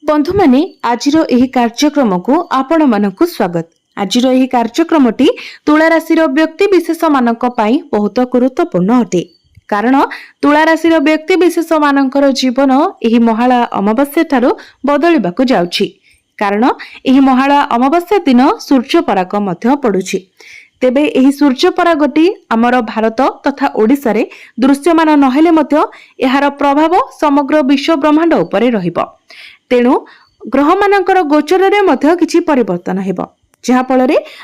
बंधु माने आजिर एही कार्यक्रम को आपण मानकु स्वागत। आजिर एही कार्यक्रमटी तुला राशि व्यक्ति विशेष मानक पई बहुत गुरुत्वपूर्ण अटे। कारण तुला राशि व्यक्ति विशेष मानकर जीवन एही महालया अमावास्या ठारू बदलिबाकु जाउछि। कारण एही महालया अमावास्या दिन सूर्य पराग मध्य पडुछि। तेबे एही सूर्य परागटी आमर भारत तथा ओडिसा रे दृश्यमान नहेले मध्य एहार प्रभाव समग्र विश्व ब्रह्मांड उपरे रहिबो। तेणु ग्रह मानकर गोचर रे मध्य किछि परिवर्तन हेबो, जहा फल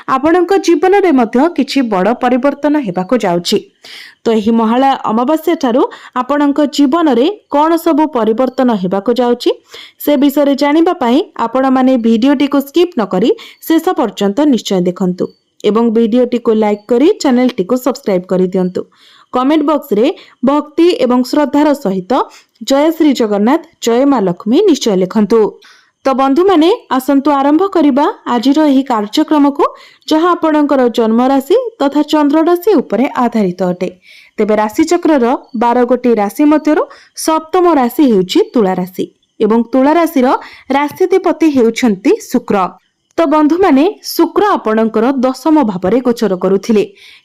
आपणक जीवन रे मध्य किछि बड़ परिवर्तन हेबाको जाउछि। तो एही महालया अमावास्या ठारू आपणक जीवन रे कोन सब परिवर्तन हेबाको जाउछि से विषय जानिबा पई आपण माने भिडियोटी को स्किप न करी शेष पर्यंत निश्चय देखंतु एवं भिडियोटी को लाइक करी चैनल टी को सब्सक्राइब करी दियंतु। कमेंट बॉक्स रे भक्ति एवं श्रद्धार सहित जय श्री जगन्नाथ जय मां लक्ष्मी निश्चय लिखंतु। तो बंधु माने आसंतु आरंभ करिबा आजिर एही कार्यक्रम को, जहां आपणकर जन्म राशि तथा चंद्र राशि उपरे आधारित अटे। तेबे राशि चक्रर 12 गोटी राशि मध्यरु सप्तम राशि हेउछि तुला राशि एवं तुला राशिर राशिधिपति हेउछंती शुक्र। तो बंधु माने शुक्र आपणकर दशम भावरे गोचर करुथिले,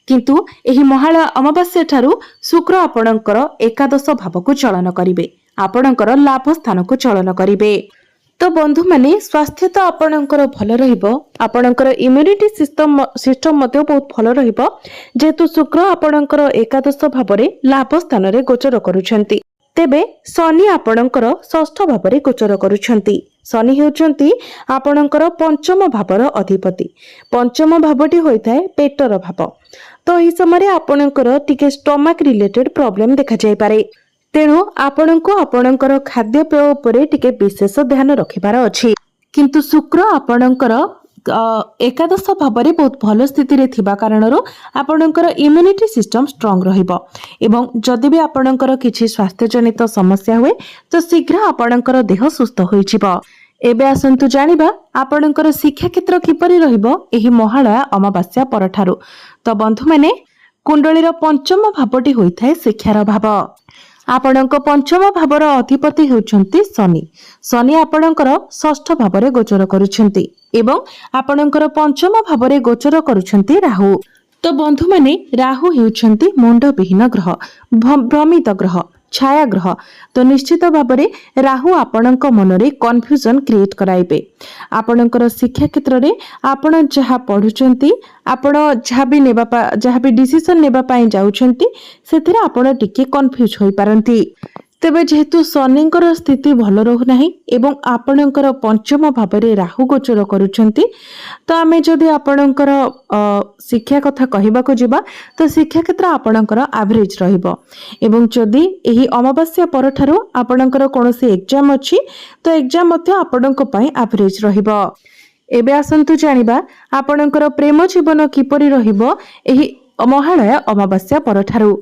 किंतु एही महालया अमावास्या ठारू शुक्र आपणकर एकादश भाव को चलन करिवे, आपणकर लाभ स्थान को चलन करिवे। तो बंधु माने स्वास्थ्य तो आपणकर भल रहिबो, आपणकर इम्यूनिटी सिस्टम मते बहुत भल रहिबो, जेतु शुक्र आपणकर एकादश भावरे लाभ स्थान रे गोचर करूछंती। तेबे शनि आपणकर षष्ठ भावरे गोचर करूछंती। शनि हेउचंती आपणकर पंचम भावर अधिपति। पंचम भावटी होइथाय पेटर भाव। तो एही समय आपणकर टिके स्टमक रिलेटेड प्रॉब्लम देखा जाय पारे। तेणु आपणको आपणकर खाद्य पेय उपरे टिके विशेष ध्यान रखिबार अछि। किंतु शुक्र आपणकर एकादश भावरे बहुत भल स्थिति रे थिबा कारणरो आपणकर इम्यूनिटी सिस्टम स्ट्रांग रहिबो एवं जदि भी आपणकर किछि स्वास्थ्य जनित समस्या हुए तो शीघ्र आपणकर देह सुस्थ होई जिवो। एबे आसंतु जानिबा आपणकर शिक्षा क्षेत्र किपरि रहिबो एही महालया अमावास्या परठारु। तो बंधु माने कुंडलीर पंचम भावटी होइथाय शिक्षार भाव। आपणक पंचम भावर अधिपति हेउछंती शनि। शनि आपणकर षष्ठ भावरे गोचर करूछंती एवं आपणकर पंचम भावरे गोचर करूछंती राहु। तो बंधु माने राहु हेउछंती मुंड विहीन ग्रह, भ्रमित ग्रह, छाया ग्रह। तो निश्चित भावरे राहु आपणक मनरे कन्फ्यूजन क्रिएट कराइबे। आपणकर शिक्षा क्षेत्र रे आपण जहा पढुचंती, आपण जहा भी डिसीजन नेबा पई जाउचंती, सेथिरे आपण टिके कन्फ्यूज होई पारंती। तेबे जेहेतु शनिंकर स्थिति भल रहु नाही एवं आपणकर पंचम भावरे राहु गोचर करूचंती, तो आमे जदि आपणकर शिक्षा कथा कहिबा को जिबा तो शिक्षा क्षेत्र आपणकर एवरेज रहिबो एवं जदि एही अमावास्या परठारो आपणकर कोनोसी एग्जाम अछि तो एग्जाम मध्य आपणक पई एवरेज रहिबो। एबे आसंतु जानिबा आपणकर प्रेम जीवन किपरि रहिबो एही महालया अमावास्या परठारो।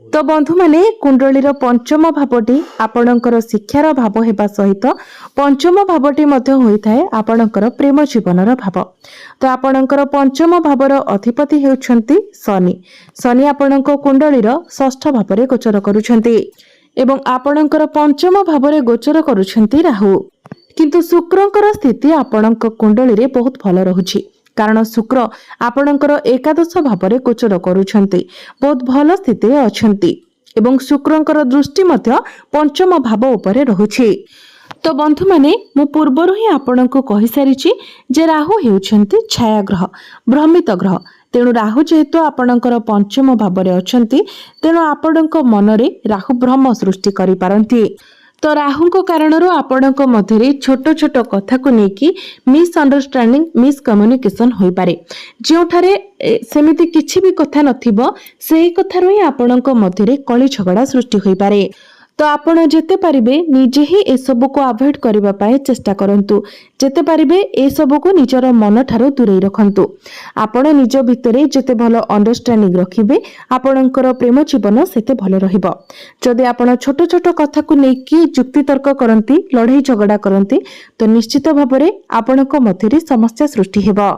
तो बंधु माने कुंडलीर पंचम भावटी आपणकर शिक्षार भाव हेबा सहित पंचम भावटी मध्य होइथाय आपणकर प्रेम जीवनर भाव। तो आपणकर पंचम भावर अधिपति हेउछंती शनि। शनि आपणक कुंडलीर षष्ठ भावरे गोचर करूछंती एवं आपणकर पंचम भावरे गोचर करूछंती राहु। किंतु शुक्रंकर स्थिति आपणक कुंडली रे बहुत भल रहुछि, कारण शुक्र आपणकर एकादश भावरे गोचर करूछंती, बहुत भल स्थिति रे अछंती एवं शुक्रंकर दृष्टि मध्य पंचम भाव उपरे रहुछि। तो बंधु माने मु पूर्वरु ही आपणको कहि सारिछि जे राहु हेउछंती छाया ग्रह, भ्रमित ग्रह। तेणु राहु जेहेतु आपणकर पंचम भावरे अछंती, तेणु आपणक मनरे राहु भ्रम सृष्टि करि पारंती। तो राहुको कारणरो आपणक मध्यरे छोट छोट कथा को नेकी मिसअंडरस्टैंडिंग, मिसकम्युनिकेशन होई पारे। जेउठारे सेमिति किछि भी कथा नथिबो सेही कथारो ही आपणक मध्यरे कଳି झगड़ा सृष्टि होई पारे। तो आपण जेते पारिबे निजे ही ए सब को अवॉइड करबा पाए चेष्टा करंतु। जेते पारिबे ए सब को निजर मन ठारो दूरे रखंतु। आपण निज भितरे जेते भलो अंडरस्टैंडिंग रखिबे आपणकर प्रेम जीवन सेते भलो रहिबो। जदि आपण छोट छोट कथा को नेकी जुक्ति तर्क करंती, लड़ाई झगड़ा करंती, तो निश्चित भाबरे आपणक मध्यरे समस्या सृष्टि हेबो।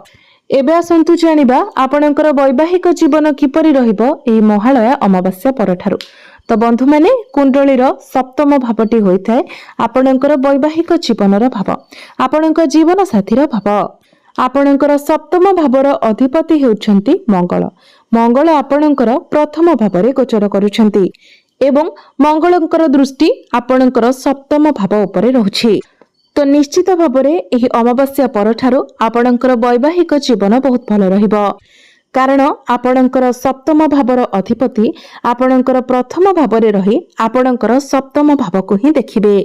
एबे आसंतु जानिबा आपणकर वैवाहिक जीवन किपरि रहिबो एही महालया अमावास्या परठारु। तो बंधु माने कुंडलीर सप्तम भावटी होइथाय आपणकर वैवाहिक जीवनर भाव, आपणकर जीवन साथीर भाव। आपणकर सप्तम भावर अधिपति हेउछंती मंगल। मंगल आपणकर प्रथम भावरे गोचर करूछंती एवं मंगलंकर दृष्टि आपणकर सप्तम भाव उपरे रहुछि। तो निश्चित भावरे एही अमावास्या परठारु आपणकर वैवाहिक जीवन बहुत भल रहिबो, कारण आपणकर सप्तम भावर अधिपति आपणकर प्रथम भावरे रही आपणकर सप्तम भावको ही देखिबे।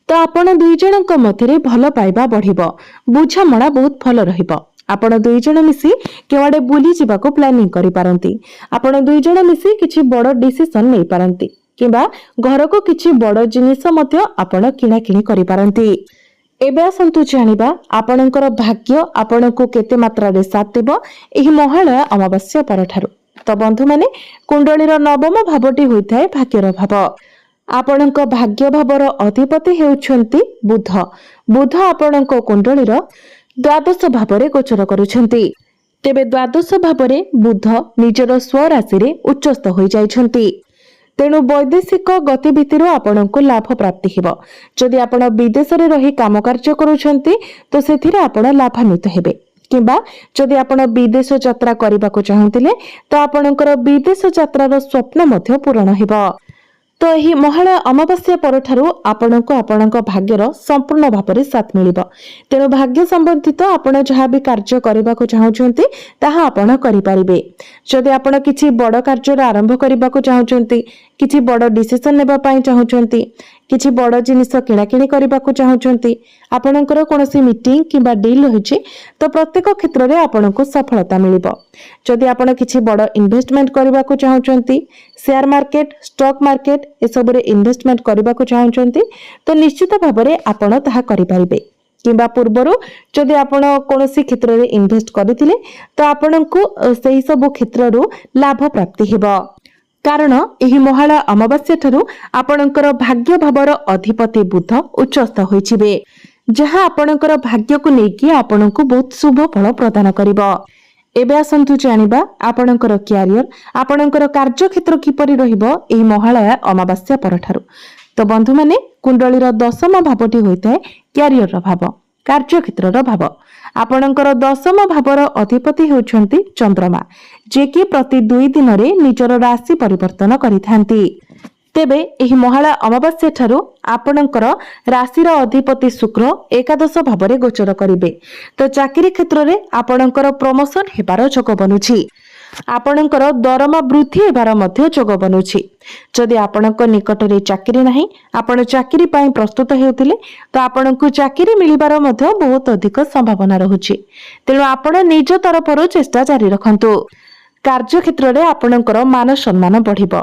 तो आपण दुई जनक मध्यरे भल पाइबा बढ़िबो, बुझामणा बहुत भल रहिबो। आपण दुई जण मिसी केवाडे बुली जिबाको प्लानिंग करि पारंती। आपण दुई जण मिसी किछि बड़ डिसिजन नै पारंती किबा घरको किछि बड़ जिनिस मध्य आपण किना किणी करि पारंती। एबे आसंतु जानिबा आपणकर भाग्य आपणको केते मात्रा रे साथ देबो एही महालय अमावास्या परठारु। तो बंधु माने कुंडलीर नवम भावटी होइथाय भाग्यर भाव। आपणक भाग्य भावर अधिपति हेउछंती बुध। बुध आपणक कुंडलीर द्वादश भावरे गोचर करूछंती। तेबे द्वादश भावरे बुध निजर स्वराशि रे उच्चस्थ होई जाइछंती। तेणु वैदेशिक गतिविधि आपको लाभ प्राप्ति हेबो। जदि आपण विदेश रे रही काम कार्य करूछंती तो सेथिरे आपण लाभान्वित हेबे, किंबा जदि आपण विदेश यात्रा करबाको चाहुतिले तो आपणकर विदेश यात्रार स्वप्न मध्य पूर्ण हेबो। तो यही महालय अमावास्या परठारु आपणको आपणक भाग्यर संपूर्ण भावरे साथ मिलिबो। तेणु भाग्य संबंधित आपण जहाँ भी कार्य करबाको चाहुचंती ताहा आपण करि परिबे। जदि आपण किछि बड़ कार्य आरंभ करबाको चाहुचंती, किछि बड़ डिसिजन नेबा पई चाहुचंती, किछि बड़ जिनिस किणाकिणी करबाको चाहुचंती, आपणकर कोनोसी मीटिंग किबा डील होइछि तो प्रत्येक क्षेत्र रे आपणको सफलता मिलिबो। जदि आपण किछि बड़ इन्वेस्टमेंट करबाको चाहुचंती, शेयर मार्केट, स्टॉक मार्केट ए सब रे इन्वेस्टमेंट करबाको चाहुचंती तो निश्चित भाबरे आपण ताहा करि परिबे। किंबा पूर्वरु जदि आपण कोनोसी क्षेत्र रे इन्वेस्ट करिथिले तो आपणको सेही सब क्षेत्ररु लाभ प्राप्ति हेबो। कारण एही महालय अमावास्या ठारू आपणकर भाग्य भावर अधिपति बुध उच्चस्थ होइछिबे, जहाँ आपणकर भाग्य को नेकी आपणको बहुत शुभ फल प्रदान करिबो। एबे आसंतु जानिबा आपणकर क्यारियर, आपणकर कार्य क्षेत्र किपरि रहिबो एही महालय अमावास्या परठारू। तो बंधु माने कुंडलीर दशम भावटी होइताय क्यारियर भाव, कार्य क्षेत्रर भाव। आपणकर दशम भावर अधिपति हेउछंती चंद्रमा, जे कि प्रति 2 दिन रे निजर राशि परिवर्तन करिथांती। तेबे एही महालय अमावास्या ठारू आपणकर राशिर अधिपति शुक्र एकादश भावरे गोचर करिबे। तो चाकरी क्षेत्र रे आपणकर प्रमोशन हेबार योग बनुछि, आपणकर दरमा वृद्धि हेबार मध्य योग बनुछि। जदि आपणक निकट रे चाकरी नाही, आपण चाकरी पई प्रस्तुत हेउतिले तो आपणकु चाकरी मिलिबार मध्य बहुत अधिक संभावना रहुछि। तेणु आपण निज तरफरु चेष्टा जारी रखंतु। कार्य क्षेत्र रे आपणकर मान सम्मान बढ़िबो।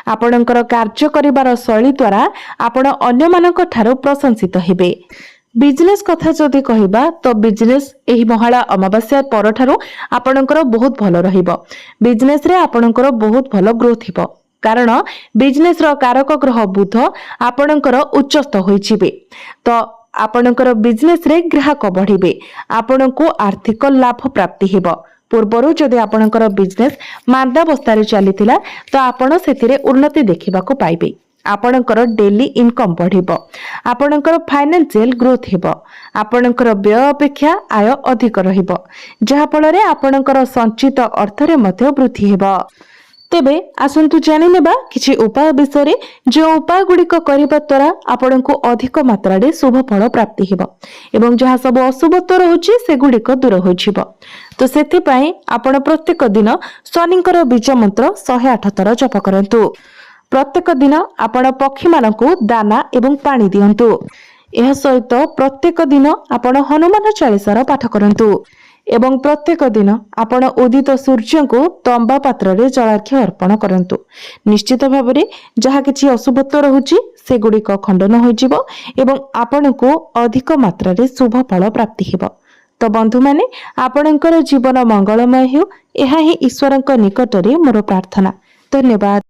आपणकर कार्य करिबार शैली द्वारा आपण अन्य मानक ठारो प्रशंसित हेबे। बिजनेस कथा जदि कहिबा तो बिजनेस एही महालय अमावास्या परठारो आपणकर बहुत भल रहिबो। बिजनेस रे आपणकर बहुत भल ग्रोथ हेबो, कारण बिजनेस रो कारक ग्रह बुध आपणकर उच्चस्थ होइछिबे। तो आपणकर बिजनेस रे ग्राहक बढ़िबे, आपणको आर्थिक लाभ प्राप्ति हेबो। पूर्वरु जदि आपणकर बिजनेस मांदावस्था चलीथिला तो आपण सेथिरे उन्नति देखिबाको पाइबे। आपणकर डेली इनकम बढ़िबो, आपणकर फाइनेंशियल ग्रोथ हेबो, आपणकर व्यय अपेक्षा आय अधिक रहिबो, जहा फल रे आपणकर संचित अर्थ रे मध्य वृद्धि हेबो। तेबे आसंतु जानि नेबा किछि उपाय विषय रे, जो उपाय गुड़िक करिबा द्वारा आपणको अधिक मात्रा रे शुभ फल प्राप्ति हेबो एवं जहा सब अशुभत्व रहउछि से गुड़िक दूर होइछिबो। तो सेथि पई आपण प्रत्येक दिन शनिकर बीज मंत्र 108 थर जप करंतु। प्रत्येक दिन आपण पक्षी मानकु दाना एवं पानी दियंतु। एहा सहित प्रत्येक दिन आपण हनुमान चालीसार पाठ करंतु एवं प्रत्येक दिन आपण उदित सूर्य को तंबा पात्र रे जलार्घ्य अर्पण करंतु। निश्चित भाव रे जहा किछि अशुभत्व रहुछि से गुड़िक खंडन होइजिबो एवं आपण को अधिक मात्रा रे शुभ फल प्राप्ति हेबो। तो बंधु माने आपणकर जीवन मंगलमय हेउ, एहा ही ईश्वरक निकट रे मोर प्रार्थना। धन्यवाद।